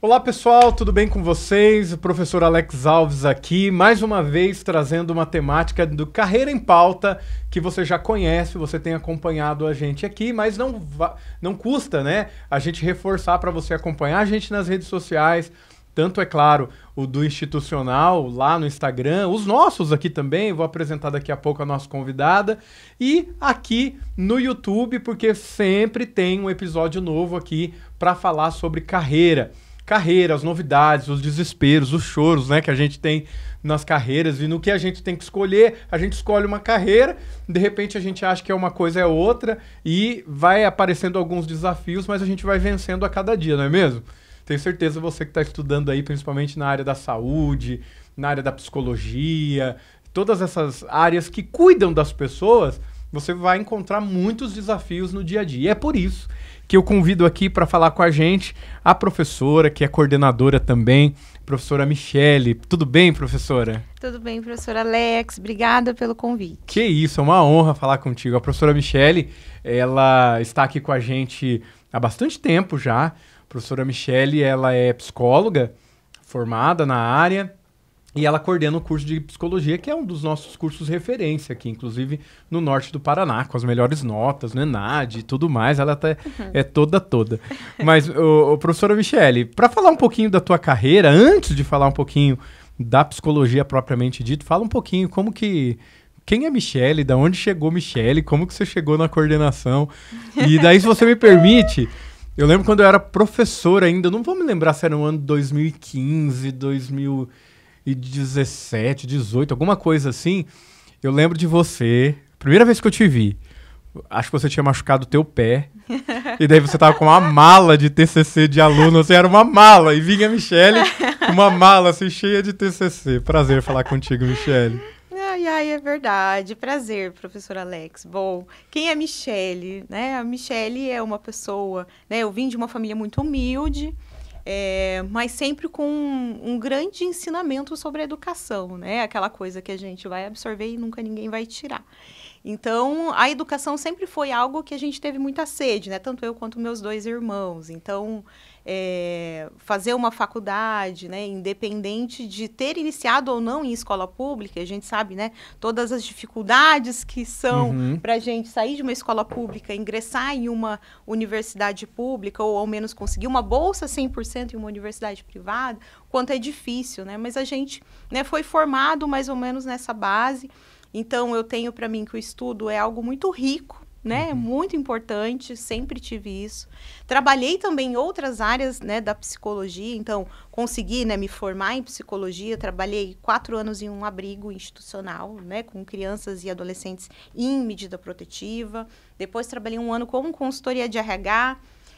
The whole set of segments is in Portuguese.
Olá pessoal, tudo bem com vocês? O professor Alex Alves aqui, mais uma vez trazendo uma temática do Carreira em Pauta, que você já conhece, você tem acompanhado a gente aqui, mas não custa, né, a gente reforçar para você acompanhar a gente nas redes sociais, tanto, é claro, o do institucional lá no Instagram, os nossos aqui também, vou apresentar daqui a pouco a nossa convidada, e aqui no YouTube, porque sempre tem um episódio novo aqui para falar sobre carreira, as novidades, os desesperos, os choros, né, que a gente tem nas carreiras e no que a gente tem que escolher. A gente escolhe uma carreira, de repente a gente acha que é uma coisa é outra e vai aparecendo alguns desafios, mas a gente vai vencendo a cada dia, não é mesmo? Tenho certeza você que está estudando aí, principalmente na área da saúde, na área da psicologia, todas essas áreas que cuidam das pessoas, você vai encontrar muitos desafios no dia a dia. E é por isso que eu convido aqui para falar com a gente a professora, que é coordenadora também, professora Michele. Tudo bem, professora? Tudo bem, professor Alex. Obrigada pelo convite. Que isso, é uma honra falar contigo. A professora Michele, ela está aqui com a gente há bastante tempo já. A professora Michele, ela é psicóloga, formada na área, e ela coordena o curso de psicologia, que é um dos nossos cursos referência aqui, inclusive no norte do Paraná, com as melhores notas, no ENAD e tudo mais. Ela é toda. Mas, professora Michele, para falar um pouquinho da tua carreira, antes de falar um pouquinho da psicologia propriamente dito, fala um pouquinho quem é Michele, da onde chegou Michele, como que você chegou na coordenação. E daí, se você me permite, eu lembro quando eu era professor ainda, não vou me lembrar se era no ano 2015, 2017, 18, alguma coisa assim. Eu lembro de você, primeira vez que eu te vi, acho que você tinha machucado o teu pé, e daí você tava com uma mala de TCC de aluno, você era uma mala, e vinha a Michele com uma mala assim, cheia de TCC. Prazer falar contigo, Michele. Ai, é verdade. Prazer, professor Alex. Bom, quem é Michele, né? A Michele é uma pessoa, né? Eu vim de uma família muito humilde, mas sempre com um grande ensinamento sobre a educação, né? Aquela coisa que a gente vai absorver e nunca ninguém vai tirar. Então, a educação sempre foi algo que a gente teve muita sede, né? Tanto eu quanto meus dois irmãos. Então, fazer uma faculdade, né? Independente de ter iniciado ou não em escola pública, a gente sabe, né? Todas as dificuldades que são para a gente sair de uma escola pública, ingressar em uma universidade pública, ou ao menos conseguir uma bolsa 100% em uma universidade privada, quanto é difícil, né? Mas a gente, né, foi formado mais ou menos nessa base. Então, eu tenho para mim que o estudo é algo muito rico, né? Muito importante, sempre tive isso. Trabalhei também em outras áreas, né, da psicologia, então consegui, né, me formar em psicologia. Trabalhei 4 anos em um abrigo institucional, né, com crianças e adolescentes em medida protetiva. Depois trabalhei 1 ano como consultoria de RH.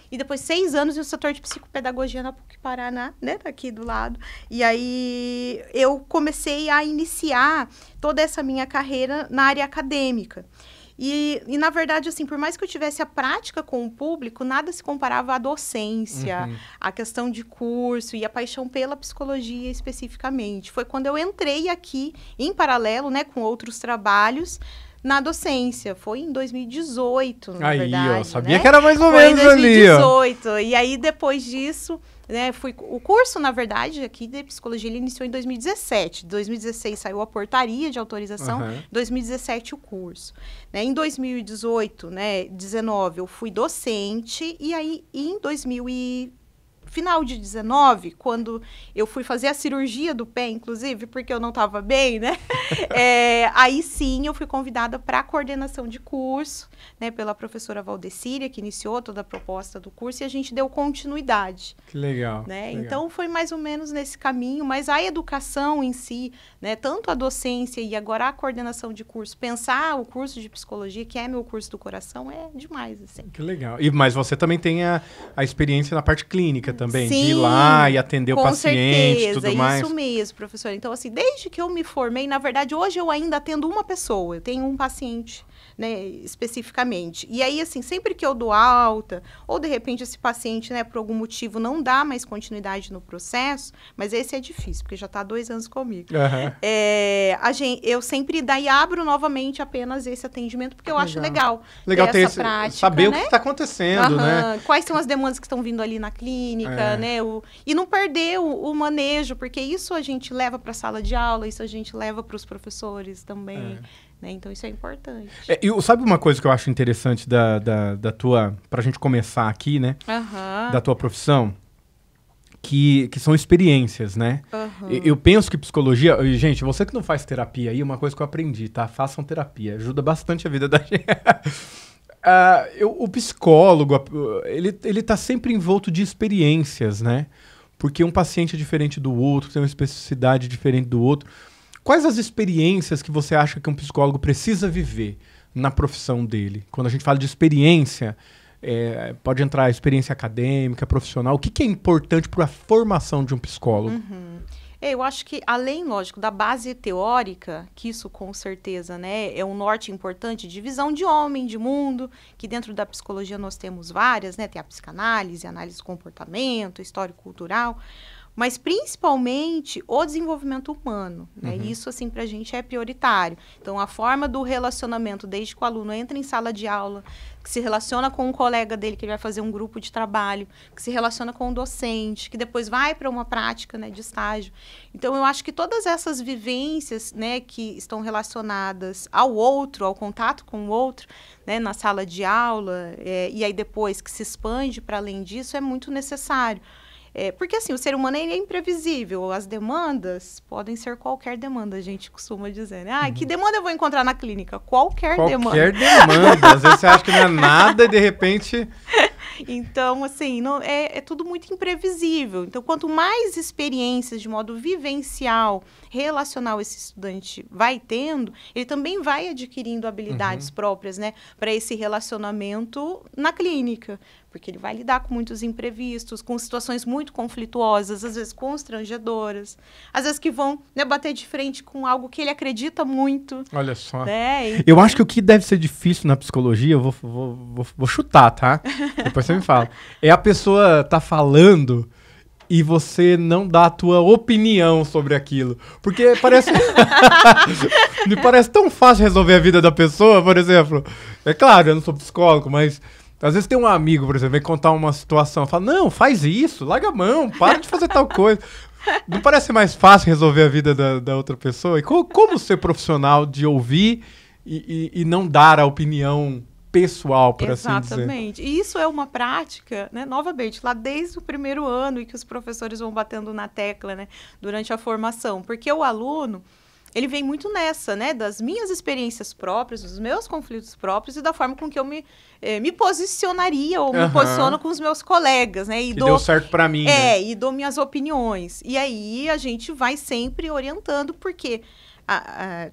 E depois 6 anos no setor de psicopedagogia na PUC Paraná, né, aqui do lado. E aí eu comecei a iniciar toda essa minha carreira na área acadêmica. E na verdade, assim, por mais que eu tivesse a prática com o público, nada se comparava à docência, à questão de curso e a paixão pela psicologia especificamente. Foi quando eu entrei aqui, em paralelo, né, com outros trabalhos, na docência. Foi em 2018, na verdade. Aí, ó, sabia, né, que era mais ou menos ali, ó. Foi em 2018. E aí, depois disso, né, o curso, na verdade, aqui de psicologia, ele iniciou em 2017. Em 2016 saiu a portaria de autorização, em 2017 o curso. Né, em 2018, né, 19, eu fui docente, e aí, em final de 19, quando eu fui fazer a cirurgia do pé, inclusive, porque eu não estava bem, né? Aí sim eu fui convidada para a coordenação de curso, né, pela professora Valdecíria, que iniciou toda a proposta do curso, e a gente deu continuidade. Que legal. Né? Legal. Então foi mais ou menos nesse caminho, mas a educação em si, né, tanto a docência e agora a coordenação de curso, pensar o curso de psicologia, que é meu curso do coração, é demais, assim. Que legal. Mas você também tem a experiência na parte clínica também, sim, de ir lá e atender o paciente, certeza, tudo mais. Isso mesmo, professor. Então, assim, desde que eu me formei, na verdade, hoje eu ainda atendo uma pessoa, eu tenho um paciente né, especificamente. E aí, assim, sempre que eu dou alta, ou de repente esse paciente, né, por algum motivo não dá mais continuidade no processo, mas esse é difícil, porque já está há 2 anos comigo. Eu sempre daí abro novamente apenas esse atendimento, porque eu acho legal ter essa prática, saber, né? o que está acontecendo, né? Quais são as demandas que estão vindo ali na clínica, né? E não perder o manejo, porque isso a gente leva para a sala de aula, isso a gente leva para os professores também, né? Então isso é importante. Sabe uma coisa que eu acho interessante da tua, pra gente começar aqui, né? Da tua profissão? Que são experiências, né? Eu penso que psicologia... Gente, você que não faz terapia aí, uma coisa que eu aprendi, tá? Façam terapia, ajuda bastante a vida da gente. O psicólogo, ele tá sempre envolto de experiências, né? Porque um paciente é diferente do outro, tem uma especificidade diferente do outro. Quais as experiências que você acha que um psicólogo precisa viver na profissão dele? Quando a gente fala de experiência, pode entrar a experiência acadêmica, profissional. O que é importante para a formação de um psicólogo? Eu acho que, além, lógico, da base teórica, que isso com certeza, né, é um norte importante de visão de homem, de mundo, que dentro da psicologia nós temos várias, né, tem a psicanálise, análise do comportamento, história cultural, mas principalmente o desenvolvimento humano, né? Isso, assim, pra gente é prioritário. Então, a forma do relacionamento, desde que o aluno entra em sala de aula, que se relaciona com um colega dele, que ele vai fazer um grupo de trabalho, que se relaciona com um docente, que depois vai para uma prática, né, de estágio. Então, eu acho que todas essas vivências, né, que estão relacionadas ao outro, ao contato com o outro, né, na sala de aula, e aí depois que se expande para além disso, é muito necessário. Porque, assim, o ser humano ele é imprevisível. As demandas podem ser qualquer demanda, a gente costuma dizer, né? Que demanda eu vou encontrar na clínica? Qualquer demanda. Qualquer demanda. Às vezes você acha que não é nada e, de repente... Então, assim, é tudo muito imprevisível. Então, quanto mais experiências de modo vivencial, relacional esse estudante vai tendo, ele também vai adquirindo habilidades próprias, né? Para esse relacionamento na clínica. Porque ele vai lidar com muitos imprevistos, com situações muito conflituosas, às vezes constrangedoras, às vezes que vão, né, bater de frente com algo que ele acredita muito. Olha só. Né? Então... Eu acho que o que deve ser difícil na psicologia, eu vou chutar, tá? Depois você me fala. É a pessoa tá falando e você não dá a tua opinião sobre aquilo. Porque parece... Me parece tão fácil resolver a vida da pessoa, por exemplo. É claro, eu não sou psicólogo, mas... Às vezes tem um amigo, por exemplo, vem contar uma situação, fala, não, faz isso, larga a mão, para de fazer tal coisa. Não parece mais fácil resolver a vida da outra pessoa? E como ser profissional de ouvir e não dar a opinião pessoal, por assim dizer? Exatamente. E isso é uma prática, né, novamente, lá desde o primeiro ano, e que os professores vão batendo na tecla, né, durante a formação. Porque o aluno... ele vem muito nessa, né, das minhas experiências próprias, dos meus conflitos próprios e da forma com que eu me posicionaria ou me posiciono com os meus colegas, né? Deu certo pra mim, né? E dou minhas opiniões. E aí a gente vai sempre orientando, porque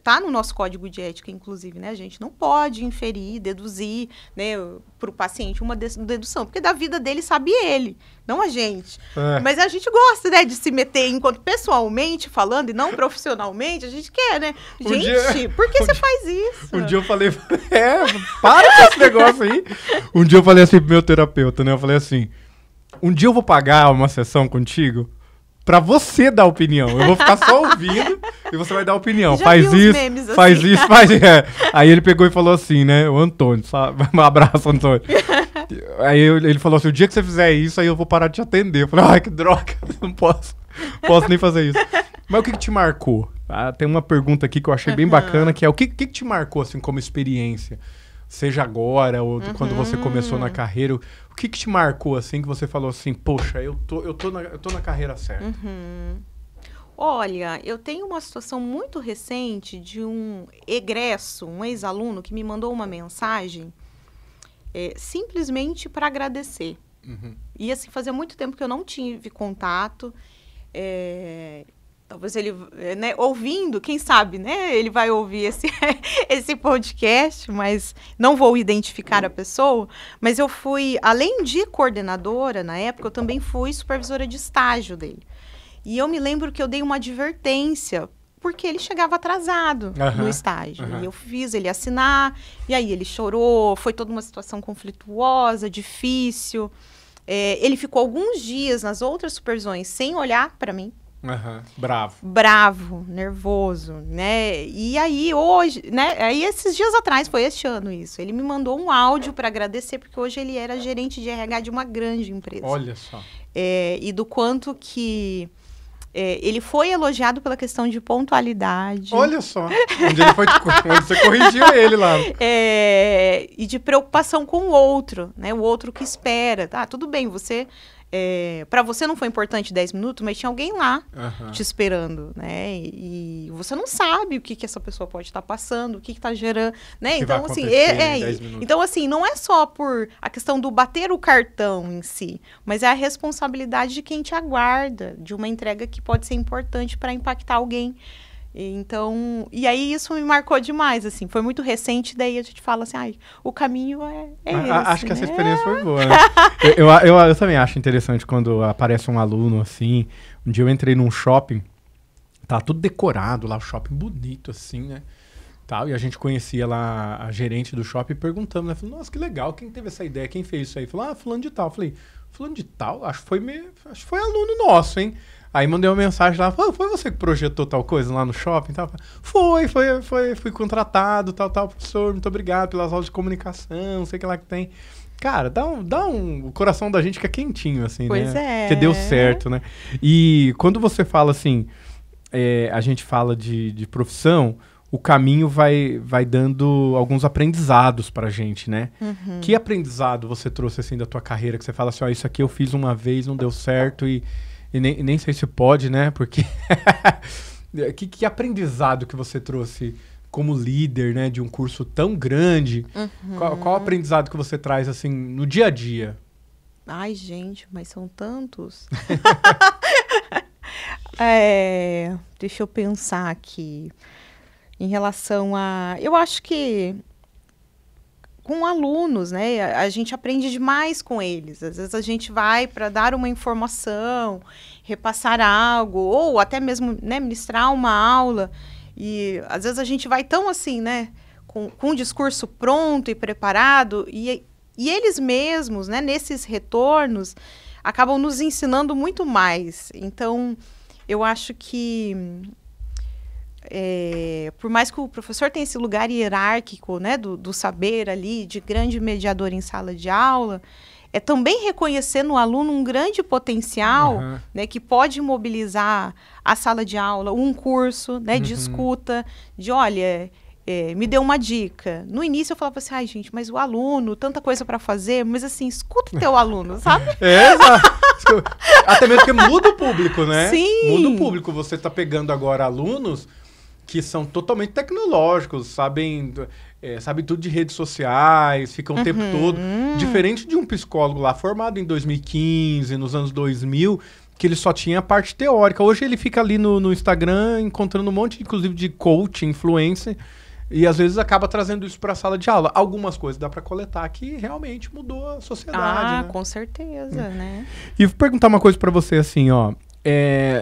tá no nosso código de ética, inclusive, né? A gente não pode inferir, deduzir, né, para o paciente uma dedução, porque da vida dele sabe ele, não a gente. Mas a gente gosta, né, de se meter enquanto pessoalmente falando e não profissionalmente, a gente quer, né? Por que você faz isso? Um dia eu falei, para com esse negócio aí. Um dia eu falei assim pro meu terapeuta, né? Eu falei assim, um dia eu vou pagar uma sessão contigo pra você dar opinião. Eu vou ficar só ouvindo e você vai dar opinião. Faz isso, faz assim. Isso, faz isso. Aí ele pegou e falou assim, né? O Antônio, sabe? Um abraço, Antônio. Aí ele falou assim, o dia que você fizer isso, aí eu vou parar de te atender. Eu falei, ai, que droga, não posso nem fazer isso. Mas o que te marcou? Tem uma pergunta aqui que eu achei bem bacana, que é o que te marcou, assim, como experiência? Seja agora ou quando você começou na carreira, o que te marcou, assim, que você falou assim, poxa, eu tô na carreira certa? Olha, eu tenho uma situação muito recente de um egresso, um ex-aluno, que me mandou uma mensagem simplesmente para agradecer. E, assim, fazia muito tempo que eu não tive contato. Talvez ele, né, ouvindo, quem sabe, né, ele vai ouvir esse podcast, mas não vou identificar a pessoa. Mas eu fui, além de coordenadora, na época, eu também fui supervisora de estágio dele. E eu me lembro que eu dei uma advertência porque ele chegava atrasado no estágio. E eu fiz ele assinar, e aí ele chorou, foi toda uma situação conflituosa, difícil. Ele ficou alguns dias nas outras supervisões sem olhar para mim. Bravo, nervoso, né? E aí hoje, né? Aí esses dias atrás, foi este ano isso, ele me mandou um áudio para agradecer, porque hoje ele era gerente de RH de uma grande empresa. Olha só. E do quanto que ele foi elogiado pela questão de pontualidade. Olha só, onde você corrigiu ele lá. E de preocupação com o outro, né? O outro que espera. Tá, tudo bem, você... para você não foi importante 10 minutos, mas tinha alguém lá te esperando, né? E você não sabe o que essa pessoa pode estar passando, o que está gerando, né? Então, assim, então, assim, não é só por a questão do bater o cartão em si, mas é a responsabilidade de quem te aguarda, de uma entrega que pode ser importante para impactar alguém. Então, e aí isso me marcou demais, assim, foi muito recente, daí a gente fala assim, o caminho é esse. Acho que essa experiência foi boa, né? eu também acho interessante quando aparece um aluno, assim, um dia eu entrei num shopping, tá tudo decorado lá, o shopping bonito, assim, né? Tal, e a gente conhecia lá a gerente do shopping e perguntamos, né? Falei, nossa, que legal, quem teve essa ideia, quem fez isso aí? Falou, fulano de tal. Falei, fulano de tal? Acho que foi aluno nosso, hein? Aí mandei uma mensagem lá, foi você que projetou tal coisa lá no shopping? Tal? Fui contratado, tal, professor, muito obrigado pelas aulas de comunicação, não sei o que lá que tem. Cara, o coração da gente fica quentinho, assim, pois né? Porque deu certo, né? E quando você fala assim, a gente fala de profissão, o caminho vai dando alguns aprendizados pra gente, né? Que aprendizado você trouxe, assim, da tua carreira, que você fala assim, isso aqui eu fiz uma vez, não deu certo e nem sei se pode, né? Porque que aprendizado que você trouxe como líder, né? De um curso tão grande. Qual aprendizado que você traz, assim, no dia a dia? Ai, gente, mas são tantos. Deixa eu pensar aqui. Em relação a... Eu acho que com alunos, né? A gente aprende demais com eles. Às vezes a gente vai para dar uma informação, repassar algo, ou até mesmo, né, ministrar uma aula. E às vezes a gente vai tão assim, né? Com um discurso pronto e preparado, e eles mesmos, né, nesses retornos, acabam nos ensinando muito mais. Então, eu acho que... por mais que o professor tenha esse lugar hierárquico, né, do saber ali, de grande mediador em sala de aula, é também reconhecer no aluno um grande potencial, né, que pode mobilizar a sala de aula, um curso, né, de escuta, de olha, me deu uma dica. No início eu falava assim, ai gente, mas o aluno, tanta coisa para fazer, mas assim, escuta o teu aluno, sabe? Até mesmo porque muda o público, né? Sim. Muda o público, você tá pegando agora alunos que são totalmente tecnológicos, sabem tudo de redes sociais, ficam o tempo todo. Diferente de um psicólogo lá formado em 2015, nos anos 2000, que ele só tinha a parte teórica. Hoje ele fica ali no Instagram encontrando um monte, inclusive, de coach, influencer, e às vezes acaba trazendo isso para a sala de aula. Algumas coisas dá para coletar que realmente mudou a sociedade. Né? Com certeza, né? E vou perguntar uma coisa para você, assim, ó.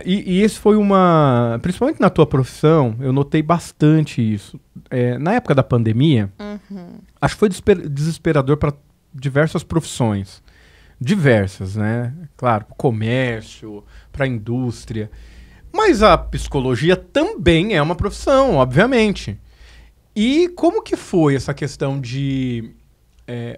E esse foi principalmente na tua profissão, eu notei bastante isso. Na época da pandemia, acho que foi desesperador para diversas profissões. Diversas, né? Claro, para o comércio, para a indústria. Mas a psicologia também é uma profissão, obviamente. E como que foi essa questão de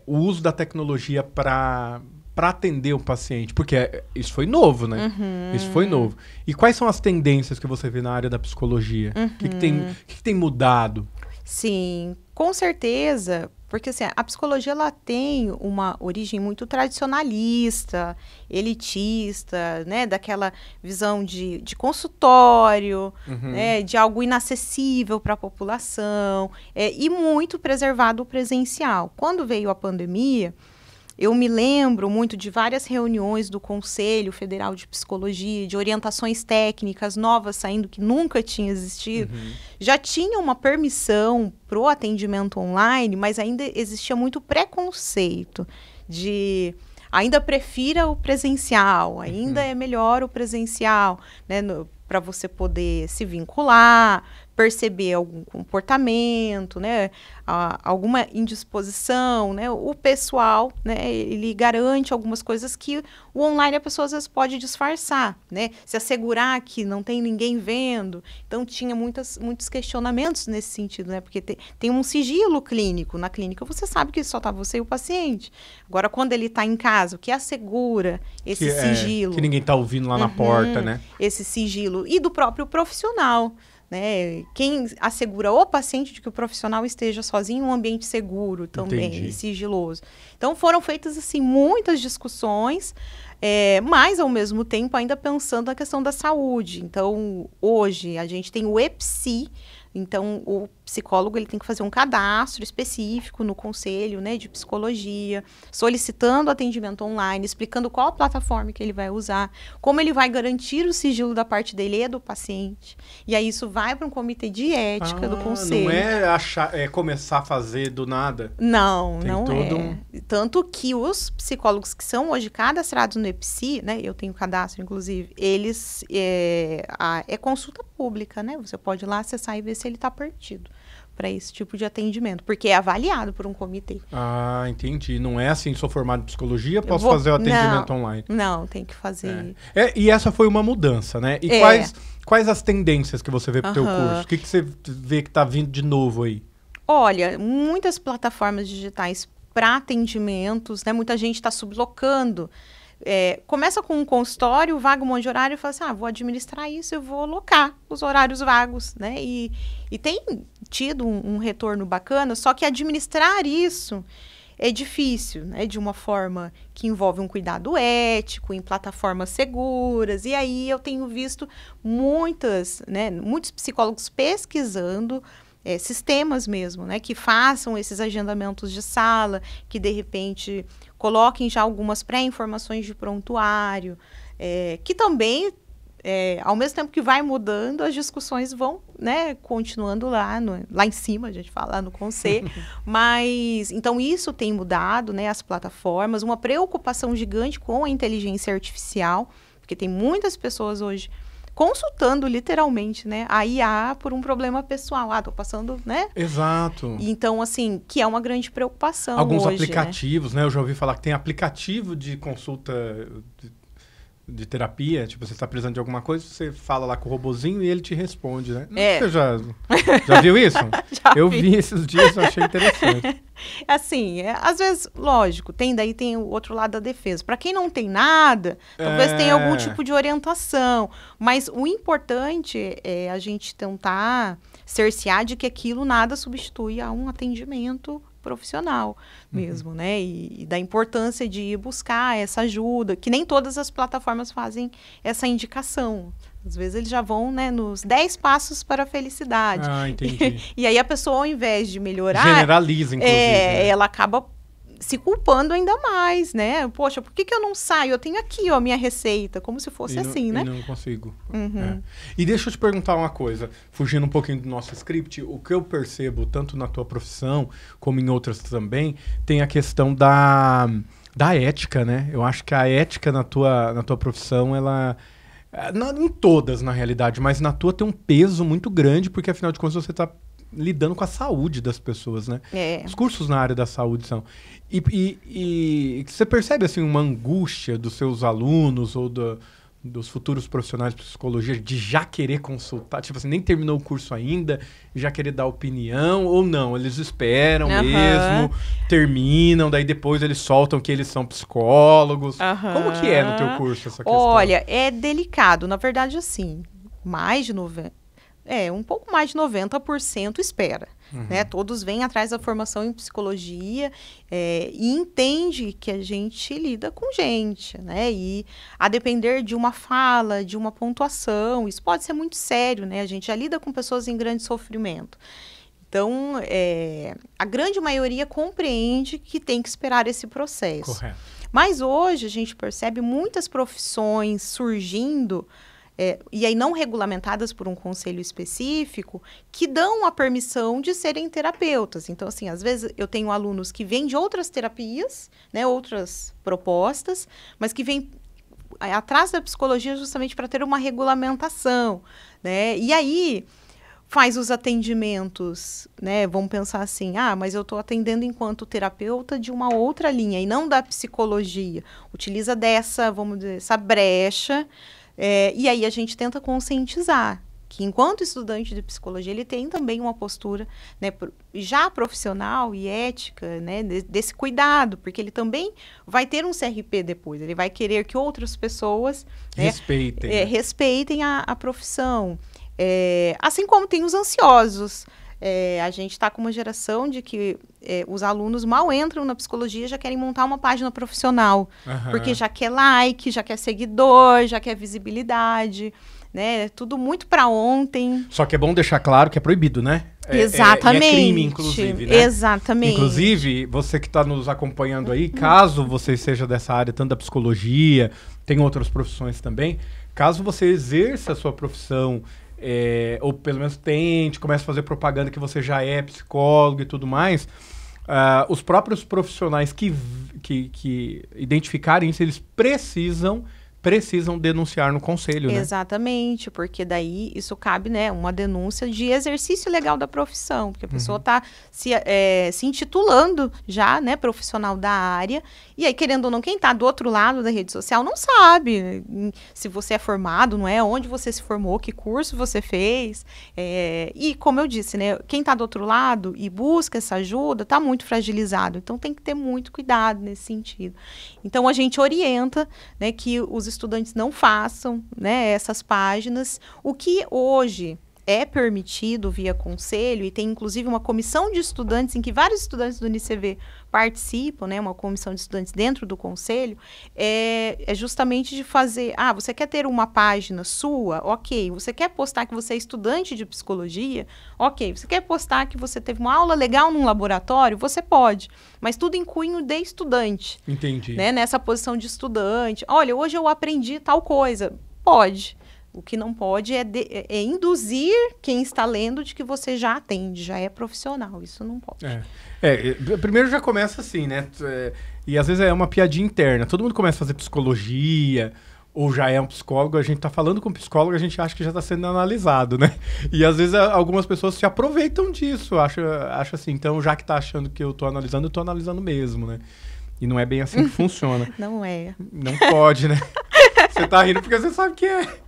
o uso da tecnologia para atender um paciente? Porque isso foi novo, né? Isso foi novo. E quais são as tendências que você vê na área da psicologia? O que tem mudado? Sim, com certeza. Porque assim, a psicologia ela tem uma origem muito tradicionalista, elitista, né? Daquela visão de consultório, né? De algo inacessível para a população, e muito preservado o presencial. Quando veio a pandemia, eu me lembro muito de várias reuniões do Conselho Federal de Psicologia, de orientações técnicas novas saindo que nunca tinha existido. Já tinha uma permissão para o atendimento online, mas ainda existia muito preconceito de... ainda prefira o presencial, ainda é melhor o presencial, né, para você poder se vincular, perceber algum comportamento, né, alguma indisposição, né, o pessoal, né, ele garante algumas coisas que o online a pessoa às vezes pode disfarçar, né, se assegurar que não tem ninguém vendo. Então tinha muitos questionamentos nesse sentido, né, porque tem um sigilo clínico. Na clínica você sabe que só está você e o paciente. Agora, quando ele está em casa, o que assegura esse sigilo? Que ninguém está ouvindo lá na porta, né? Esse sigilo. E do próprio profissional, né? Quem assegura o paciente de que o profissional esteja sozinho em um ambiente seguro também, e sigiloso. Então, foram feitas, assim, muitas discussões, mas, ao mesmo tempo, ainda pensando na questão da saúde. Então, hoje, a gente tem o EPSI. Então, o psicólogo ele tem que fazer um cadastro específico no conselho, né, de psicologia, solicitando atendimento online, explicando qual a plataforma que ele vai usar, como ele vai garantir o sigilo da parte dele e do paciente. E aí isso vai para um comitê de ética do conselho. Não é começar a fazer do nada? Não, não é. Tanto que os psicólogos que são hoje cadastrados no EPSI, né, eu tenho cadastro, inclusive, eles é consulta pública, né? Você pode ir lá acessar e ver se ele está partido para esse tipo de atendimento, porque é avaliado por um comitê. Ah, entendi. Não é assim, sou formado em psicologia, posso fazer o atendimento online? Não, tem que fazer. E essa foi uma mudança, né? E quais as tendências que você vê pro teu curso? O que você vê que está vindo de novo aí? Olha, muitas plataformas digitais para atendimentos, né? Muita gente está sublocando. Começa com um consultório, vaga um monte de horário e fala assim, vou administrar isso, eu vou alocar os horários vagos, né? E tem tido um retorno bacana, só que administrar isso é difícil, né? De uma forma que envolve um cuidado ético, em plataformas seguras. E aí eu tenho visto muitos psicólogos pesquisando sistemas mesmo, né, que façam esses agendamentos de sala, que de repente coloquem já algumas pré-informações de prontuário, que também, ao mesmo tempo que vai mudando, as discussões vão, né, continuando lá em cima, a gente fala, lá no conselho, mas, então isso tem mudado, né, as plataformas, uma preocupação gigante com a inteligência artificial, porque tem muitas pessoas hoje consultando literalmente, né, a IA por um problema pessoal. Tô passando, né? Exato. Então, assim, que é uma grande preocupação alguns hoje, aplicativos, né? Eu já ouvi falar que tem aplicativo de consulta de terapia, tipo, você está precisando de alguma coisa, você fala lá com o robozinho e ele te responde, né? Você já viu isso? Eu vi esses dias, eu achei interessante. Assim, às vezes, lógico, daí tem o outro lado da defesa. Para quem não tem nada, talvez tenha algum tipo de orientação, mas o importante é a gente tentar cercear de que aquilo nada substitui a um atendimento profissional mesmo, né? E da importância de ir buscar essa ajuda, que nem todas as plataformas fazem essa indicação. Às vezes eles já vão, né, nos 10 passos para a felicidade. Entendi. E aí a pessoa, ao invés de melhorar... Generaliza, inclusive. Né? Ela acaba se culpando ainda mais, né? Poxa, por que eu não saio? Eu tenho aqui, a minha receita, como se fosse assim, né? E não consigo. E deixa eu te perguntar uma coisa, fugindo um pouquinho do nosso script, o que eu percebo, tanto na tua profissão, como em outras também, tem a questão da ética, né? Eu acho que a ética na tua profissão, ela... Não em todas, na realidade, mas na tua tem um peso muito grande, porque afinal de contas você está lidando com a saúde das pessoas, né? Os cursos na área da saúde são... E você percebe, assim, uma angústia dos seus alunos ou dos futuros profissionais de psicologia de já querer consultar? Tipo assim, nem terminou o curso ainda, já querer dar opinião, ou não? Eles esperam mesmo, terminam, daí depois eles soltam que eles são psicólogos. Como que é no teu curso essa questão? Olha, é delicado. Na verdade, assim, um pouco mais de 90% espera. Né? Todos vêm atrás da formação em psicologia e entende que a gente lida com gente, né? E a depender de uma fala, de uma pontuação, isso pode ser muito sério, né? A gente já lida com pessoas em grande sofrimento. Então, a grande maioria compreende que tem que esperar esse processo. Correto. Mas hoje a gente percebe muitas profissões surgindo e aí não regulamentadas por um conselho específico, que dão a permissão de serem terapeutas. Então, assim, às vezes eu tenho alunos que vêm de outras terapias, né, outras propostas, mas que vêm atrás da psicologia justamente para ter uma regulamentação, né? E aí faz os atendimentos, né? Vamos pensar assim, mas eu estou atendendo enquanto terapeuta de uma outra linha e não da psicologia. Utiliza dessa, vamos dizer, essa brecha, e aí a gente tenta conscientizar que enquanto estudante de psicologia ele tem também uma postura, né, já profissional e ética, né, desse cuidado, porque ele também vai ter um CRP depois, ele vai querer que outras pessoas, né, respeitem a profissão. Assim como tem os ansiosos. A gente está com uma geração de que os alunos mal entram na psicologia e já querem montar uma página profissional, porque já quer like, já quer seguidor, já quer visibilidade, né? Tudo muito para ontem. Só que é bom deixar claro que é proibido, né? Exatamente. E é crime, inclusive, né? Exatamente. Inclusive, você que está nos acompanhando aí, caso você seja dessa área, tanto da psicologia, tem outras profissões também, caso você exerça a sua profissão, ou pelo menos tente, comece a fazer propaganda que você já é psicólogo e tudo mais, os próprios profissionais que identificarem isso, eles precisam denunciar no conselho, né? Exatamente, porque daí isso cabe, né, uma denúncia de exercício legal da profissão, porque a pessoa está se intitulando já, né, profissional da área, e aí, querendo ou não, quem está do outro lado da rede social não sabe se você é formado, não é? Onde você se formou, que curso você fez, e como eu disse, né, quem está do outro lado e busca essa ajuda está muito fragilizado, então tem que ter muito cuidado nesse sentido. Então, a gente orienta, né, que os estudantes não façam, né, essas páginas. O que hoje é permitido via conselho, e tem inclusive uma comissão de estudantes em que vários estudantes do UniCV participam, né, uma comissão de estudantes dentro do conselho, é justamente de fazer, você quer ter uma página sua? Ok. Você quer postar que você é estudante de psicologia? Ok. Você quer postar que você teve uma aula legal num laboratório? Você pode, mas tudo em cunho de estudante. Entendi. Né, nessa posição de estudante. Olha, hoje eu aprendi tal coisa. Pode. O que não pode é induzir quem está lendo de que você já atende, já é profissional. Isso não pode. Primeiro já começa assim, né? E às vezes é uma piadinha interna. Todo mundo começa a fazer psicologia, ou já é um psicólogo, a gente tá falando com um psicólogo, a gente acha que já está sendo analisado, né? E às vezes algumas pessoas se aproveitam disso. Acho assim, então já que tá achando que eu tô analisando mesmo, né? E não é bem assim que funciona. Não é. Não pode, né? Você tá rindo porque você sabe que é.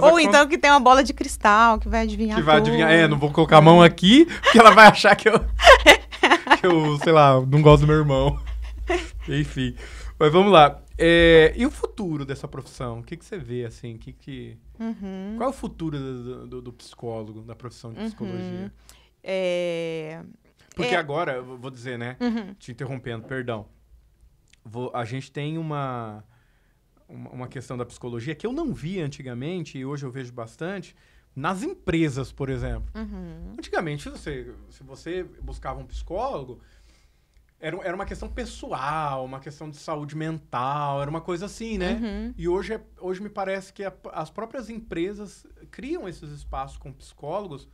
Ou então que tem uma bola de cristal que vai adivinhar tudo. Que vai adivinhar. Não vou colocar a mão aqui, porque ela vai achar que eu, sei lá, não gosto do meu irmão. Enfim. Mas vamos lá. E o futuro dessa profissão? O que você vê, assim? Qual é o futuro do psicólogo, da profissão de psicologia? Porque agora, eu vou dizer, né? Te interrompendo, perdão. A gente tem uma questão da psicologia que eu não via antigamente, e hoje eu vejo bastante, nas empresas, por exemplo. Antigamente, se você buscava um psicólogo, era uma questão pessoal, uma questão de saúde mental, era uma coisa assim, né? E hoje me parece que as próprias empresas criam esses espaços com psicólogos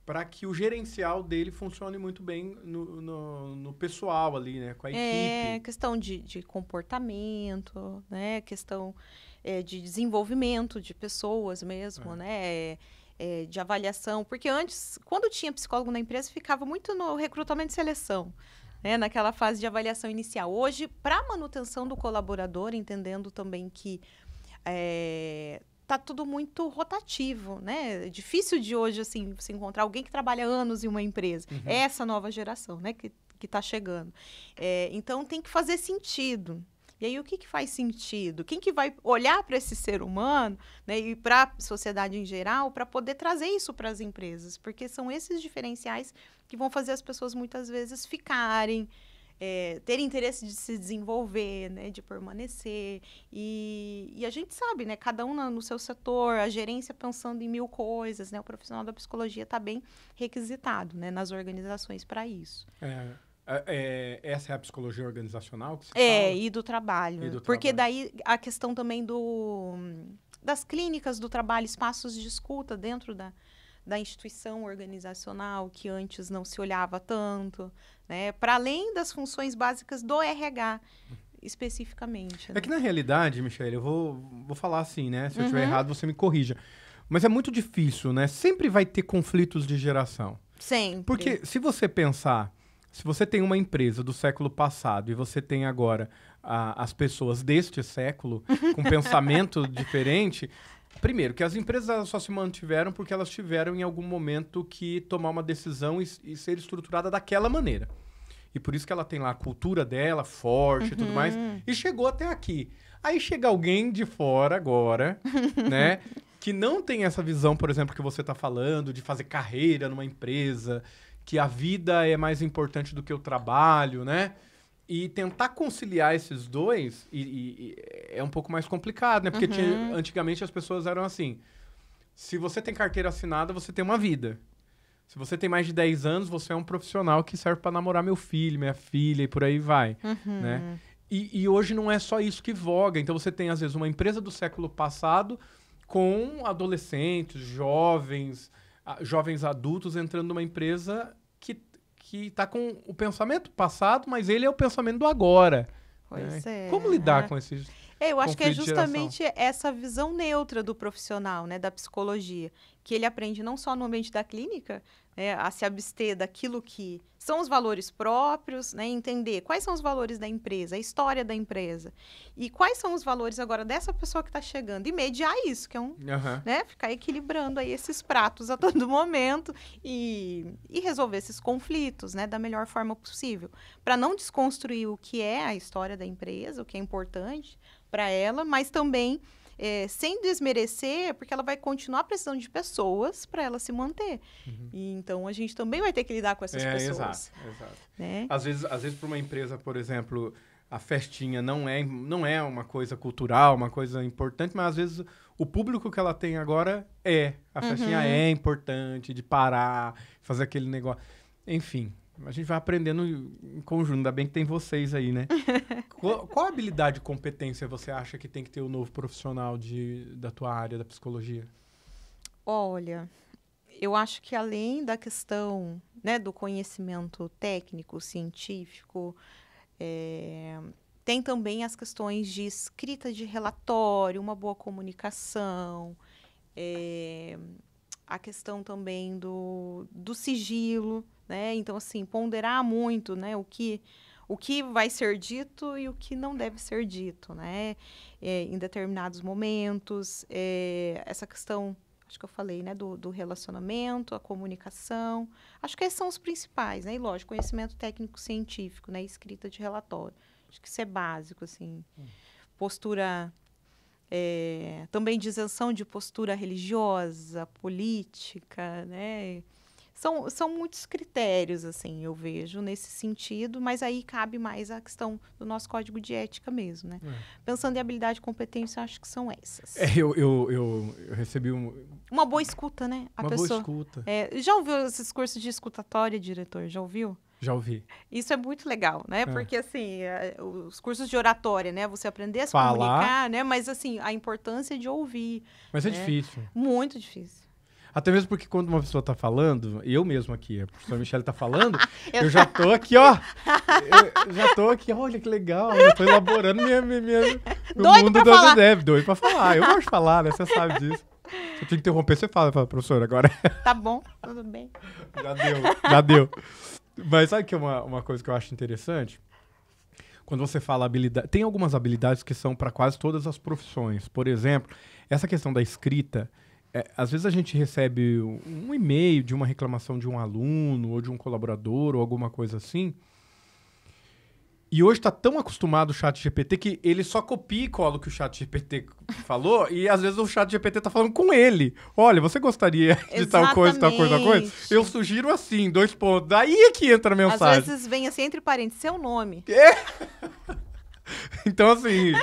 para que o gerencial dele funcione muito bem no pessoal ali, né? Com a equipe. Questão de comportamento, né? Questão de desenvolvimento de pessoas mesmo, né? De avaliação. Porque antes, quando tinha psicólogo na empresa, ficava muito no recrutamento e seleção, né? Naquela fase de avaliação inicial. Hoje, para a manutenção do colaborador, entendendo também que tá tudo muito rotativo, né? É difícil de hoje, assim, se encontrar alguém que trabalha anos em uma empresa. É essa nova geração, né? Que tá chegando. Então, tem que fazer sentido. E aí, o que faz sentido? Quem que vai olhar para esse ser humano, né, e para a sociedade em geral, para poder trazer isso para as empresas? Porque são esses diferenciais que vão fazer as pessoas, muitas vezes, ficarem, terem interesse de se desenvolver, né, de permanecer. E a gente sabe, né, cada um no seu setor, a gerência pensando em 1000 coisas, né, o profissional da psicologia está bem requisitado, né, nas organizações para isso. Essa é a psicologia organizacional que você fala? E do trabalho. Porque daí a questão também das clínicas do trabalho, espaços de escuta dentro da instituição organizacional, que antes não se olhava tanto, né? Para além das funções básicas do RH, especificamente. Né? É que na realidade, Michele, eu vou falar assim, né? Se eu estiver errado, você me corrija. Mas é muito difícil, né? Sempre vai ter conflitos de geração. Sempre. Porque se você pensar, se você tem uma empresa do século passado e você tem agora as pessoas deste século com pensamento diferente, primeiro, que as empresas elas só se mantiveram porque elas tiveram em algum momento que tomar uma decisão e ser estruturada daquela maneira. E por isso que ela tem lá a cultura dela, forte e tudo mais, e chegou até aqui. Aí chega alguém de fora agora, né? Que não tem essa visão, por exemplo, que você está falando, de fazer carreira numa empresa, que a vida é mais importante do que o trabalho, né? E tentar conciliar esses dois é um pouco mais complicado, né? Porque antigamente as pessoas eram assim, se você tem carteira assinada, você tem uma vida. Se você tem mais de 10 anos, você é um profissional que serve para namorar meu filho, minha filha e por aí vai, né? E hoje não é só isso que voga. Então você tem, às vezes, uma empresa do século passado com adolescentes, jovens adultos entrando numa empresa que está com o pensamento passado, mas ele é o pensamento do agora. Pois né? é. Como lidar com esses Eu acho que é conflitos de geração? justamente essa visão neutra do profissional, né, da psicologia, que ele aprende não só no ambiente da clínica, né, a se abster daquilo que são os valores próprios, né, entender quais são os valores da empresa, a história da empresa, e quais são os valores agora dessa pessoa que está chegando, e mediar isso, que é né, ficar equilibrando aí esses pratos a todo momento e resolver esses conflitos, né, da melhor forma possível, para não desconstruir o que é a história da empresa, o que é importante para ela, mas também sem desmerecer, porque ela vai continuar precisando de pessoas para ela se manter. E, então, a gente também vai ter que lidar com essas pessoas. Exato. Né? Às vezes para uma empresa, por exemplo, a festinha não é uma coisa cultural, uma coisa importante, mas às vezes o público que ela tem agora a festinha é importante, de parar, fazer aquele negócio. Enfim, a gente vai aprendendo em conjunto, ainda bem que tem vocês aí, né? Qual habilidade e competência você acha que tem que ter o novo profissional da tua área da psicologia? Olha, eu acho que além da questão, né, do conhecimento técnico, científico, tem também as questões de escrita de relatório, uma boa comunicação, a questão também do sigilo, né? Então, assim, ponderar muito, né, o que vai ser dito e o que não deve ser dito, né? Em determinados momentos, essa questão, acho que eu falei, né, do relacionamento, a comunicação, acho que esses são os principais, né? E, lógico, conhecimento técnico-científico, né? Escrita de relatório. Acho que isso é básico, assim. Postura... também de isenção de postura religiosa, política, né? São muitos critérios, assim, eu vejo nesse sentido, mas aí cabe mais a questão do nosso código de ética mesmo, né? Pensando em habilidade e competência, acho que são essas. Eu recebi uma boa escuta, né? Uma boa escuta. Já ouviu esses cursos de escutatória, diretor? Já ouviu? Já ouvi. Isso é muito legal, né? Porque, assim, os cursos de oratória, né? Você aprender a se comunicar, né? Mas, assim, a importância de ouvir. Mas é difícil. Muito difícil. Até mesmo porque quando uma pessoa tá falando, eu mesmo aqui, a professora Michele tá falando, eu já tô aqui, ó. Eu já tô aqui, olha que legal, eu tô elaborando meu mundo da Dev. Doido pra falar. Eu gosto de falar, né? Você sabe disso. Se eu te interromper, você fala, professora, agora. Tá bom, tudo bem. Já deu. Mas sabe que é uma coisa que eu acho interessante? Quando você fala habilidade... Tem algumas habilidades que são para quase todas as profissões. Por exemplo, essa questão da escrita... às vezes a gente recebe um e-mail de uma reclamação de um aluno ou de um colaborador ou alguma coisa assim. E hoje está tão acostumado o ChatGPT que ele só copia e cola o que o ChatGPT falou e às vezes o ChatGPT está falando com ele. Olha, você gostaria de tal coisa, tal coisa, tal coisa? Eu sugiro assim, 2 pontos. Daí é que entra a mensagem. Às vezes vem assim entre parênteses, seu nome. Então, assim...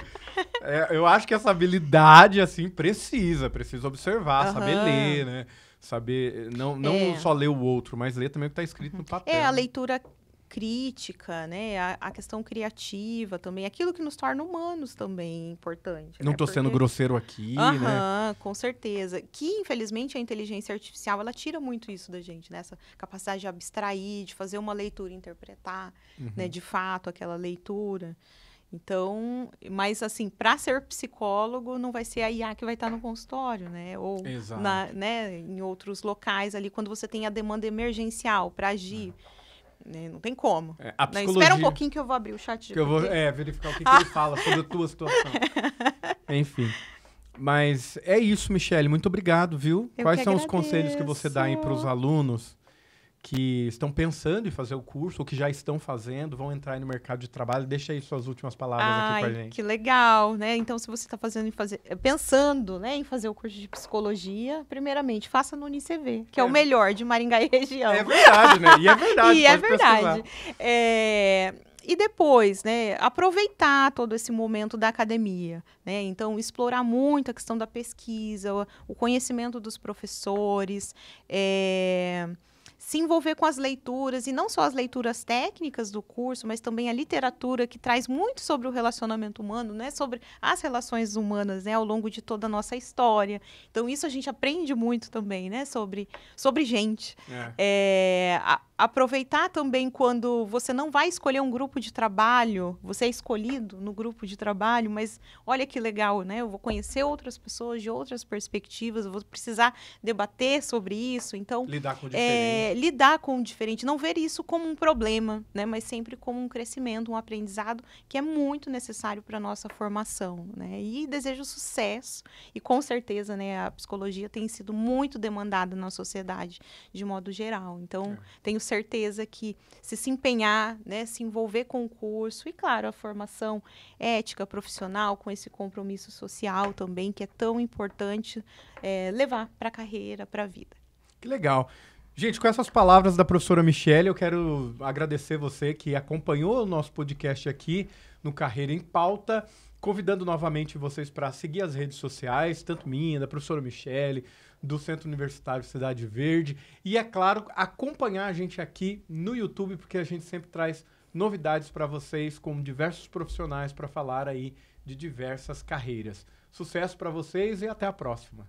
eu acho que essa habilidade, assim, precisa observar, saber ler, né? Saber, não só ler o outro, mas ler também o que está escrito no papel. A leitura crítica, né? A questão criativa também, aquilo que nos torna humanos também é importante. Não né? tô sendo grosseiro aqui, né? Com certeza. Que, infelizmente, a inteligência artificial, ela tira muito isso da gente, né? Essa capacidade de abstrair, de fazer uma leitura e interpretar, né? De fato, aquela leitura. Então, mas assim, para ser psicólogo, não vai ser a IA que vai estar no consultório, né? Ou né, em outros locais ali, quando você tem a demanda emergencial para agir. Né? Não tem como. A psicologia... Espera um pouquinho que eu vou abrir o chat GPT. Que eu vou verificar o que ele fala sobre a tua situação. Enfim. Mas é isso, Michele. Muito obrigado, viu? Quais são os conselhos que você dá aí para os alunos que estão pensando em fazer o curso ou que já estão fazendo, vão entrar aí no mercado de trabalho? Deixa aí suas últimas palavras aqui com a gente. Que legal, né? Então, se você está pensando, né, em fazer o curso de psicologia, primeiramente, faça no UniCV, que é o melhor de Maringá e região. É verdade, né? E é verdade. E é verdade. E depois, né, aproveitar todo esse momento da academia, né? Então, explorar muito a questão da pesquisa, o conhecimento dos professores, se envolver com as leituras, e não só as leituras técnicas do curso, mas também a literatura, que traz muito sobre o relacionamento humano, né? Sobre as relações humanas, né? Ao longo de toda a nossa história. Então, isso a gente aprende muito também, né? Sobre gente. Aproveitar também quando você não vai escolher um grupo de trabalho, você é escolhido no grupo de trabalho, mas olha que legal, né? Eu vou conhecer outras pessoas de outras perspectivas, eu vou precisar debater sobre isso. Então, lidar com o diferente, não ver isso como um problema, né? Mas sempre como um crescimento, um aprendizado que é muito necessário para a nossa formação, né? E desejo sucesso. E com certeza, né, a psicologia tem sido muito demandada na sociedade de modo geral. Então, tenho certeza que se empenhar, né, se envolver com o curso e, claro, a formação ética, profissional, com esse compromisso social também, que é tão importante levar para a carreira, para a vida. Que legal. Gente, com essas palavras da professora Michele, eu quero agradecer você que acompanhou o nosso podcast aqui no Carreira em Pauta, convidando novamente vocês para seguir as redes sociais, tanto minha, da professora Michele, do Centro Universitário Cidade Verde. E, é claro, acompanhar a gente aqui no YouTube, porque a gente sempre traz novidades para vocês com diversos profissionais para falar aí de diversas carreiras. Sucesso para vocês e até a próxima.